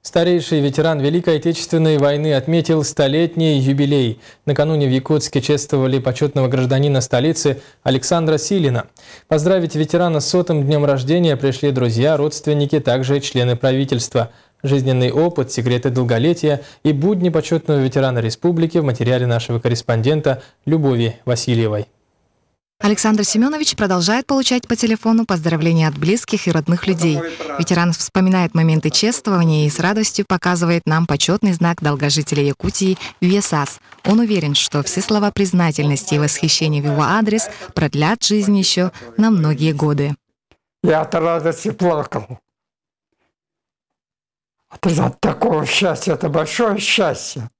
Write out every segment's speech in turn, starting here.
Старейший ветеран Великой Отечественной войны отметил столетний юбилей. Накануне в Якутске чествовали почетного гражданина столицы Александра Силина. Поздравить ветерана с 100-м днем рождения пришли друзья, родственники, также члены правительства. Жизненный опыт, секреты долголетия и будни почетного ветерана республики в материале нашего корреспондента Любови Васильевой. Александр Семенович продолжает получать по телефону поздравления от близких и родных людей. Ветеран вспоминает моменты чествования и с радостью показывает нам почетный знак долгожителя Якутии ЮЕСАС. Он уверен, что все слова признательности и восхищения в его адрес продлят жизнь еще на многие годы. Я от радости плакал. От такого счастья, это большое счастье.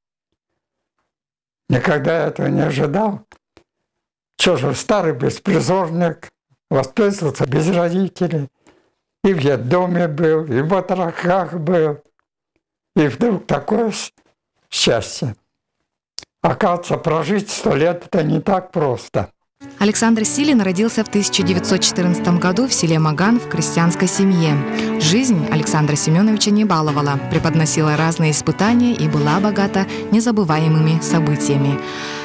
Никогда этого не ожидал. Что же, старый беспризорник, воспитывался без родителей, и в детдоме был, и в батраках был. И вдруг такое счастье. Оказывается, прожить 100 лет – это не так просто. Александр Силин родился в 1914 году в селе Маган в крестьянской семье. Жизнь Александра Семеновича не баловала, преподносила разные испытания и была богата незабываемыми событиями.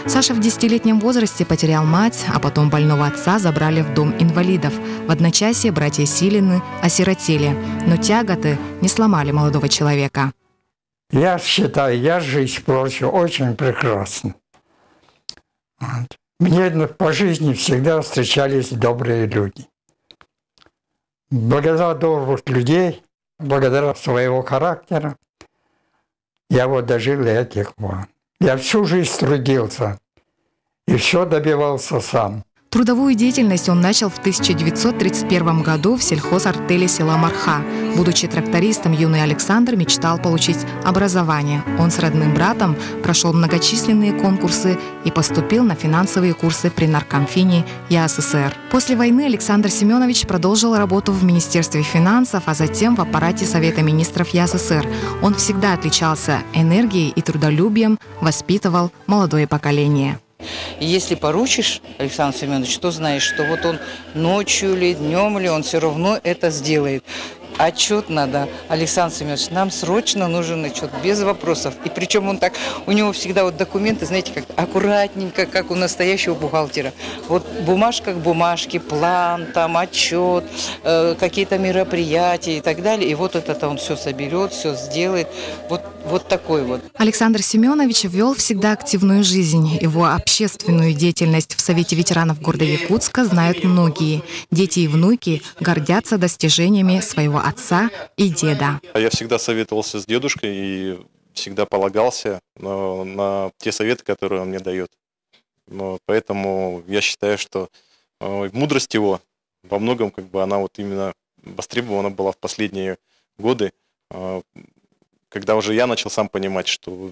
Саша в 10-летнем возрасте потерял мать, а потом больного отца забрали в дом инвалидов. В одночасье братья Силины осиротели, но тяготы не сломали молодого человека. Я считаю, жизнь прожил очень прекрасно. Мне по жизни всегда встречались добрые люди. Благодаря добрых людей, благодаря своего характера, я вот дожил до этих пор. Я всю жизнь трудился и все добивался сам. Трудовую деятельность он начал в 1931 году в сельхозартели села Марха. Будучи трактористом, юный Александр мечтал получить образование. Он с родным братом прошел многочисленные конкурсы и поступил на финансовые курсы при Наркомфине ЯССР. После войны Александр Семенович продолжил работу в Министерстве финансов, а затем в аппарате Совета министров ЯССР. Он всегда отличался энергией и трудолюбием, воспитывал молодое поколение. Если поручишь, Александр Семенович, то знаешь, что вот он ночью ли, днем ли, он все равно это сделает. Отчет надо, Александр Семенович, нам срочно нужен отчет, без вопросов. И причем он так, у него всегда вот документы, знаете, как аккуратненько, как у настоящего бухгалтера. Вот бумажка к бумажке, план, там, отчет, какие-то мероприятия и так далее. И вот это он все соберет, все сделает. Вот такой вот. Александр Семенович вел всегда активную жизнь. Его общественную деятельность в Совете ветеранов города Якутска знают многие. Дети и внуки гордятся достижениями своего отца и деда. Я всегда советовался с дедушкой и всегда полагался на те советы, которые он мне дает. Поэтому я считаю, что мудрость его во многом она вот именно востребована была в последние годы, когда уже я начал сам понимать, что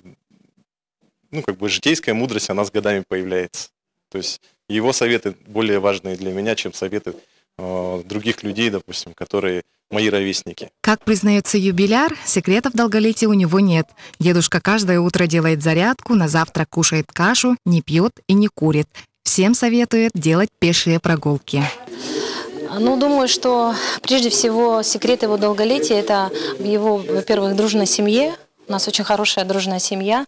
житейская мудрость, она с годами появляется. То есть его советы более важные для меня, чем советы других людей, допустим, которые мои ровесники. Как признается юбиляр, секретов долголетия у него нет. Дедушка каждое утро делает зарядку, на завтрак кушает кашу, не пьет и не курит. Всем советует делать пешие прогулки. Думаю, что прежде всего секрет его долголетия – это в его, во-первых, дружной семье. У нас очень хорошая дружная семья,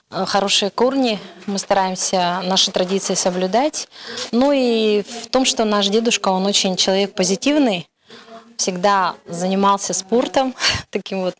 хорошие корни. Мы стараемся наши традиции соблюдать. И в том, что наш дедушка, он очень человек позитивный, всегда занимался спортом, таким вот,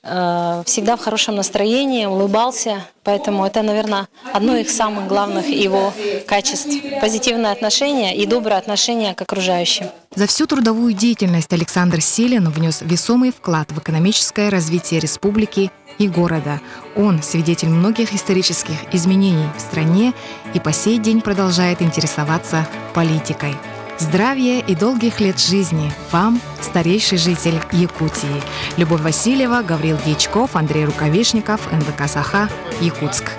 всегда в хорошем настроении, улыбался. Поэтому это, наверное, одно из самых главных его качеств. Позитивное отношение и доброе отношение к окружающим. За всю трудовую деятельность Александр Силин внес весомый вклад в экономическое развитие республики и города. Он свидетель многих исторических изменений в стране и по сей день продолжает интересоваться политикой. Здравия и долгих лет жизни вам, старейший житель Якутии. Любовь Васильева, Гаврил Дьячков, Андрей Рукавишников, НВК «Саха», Якутск.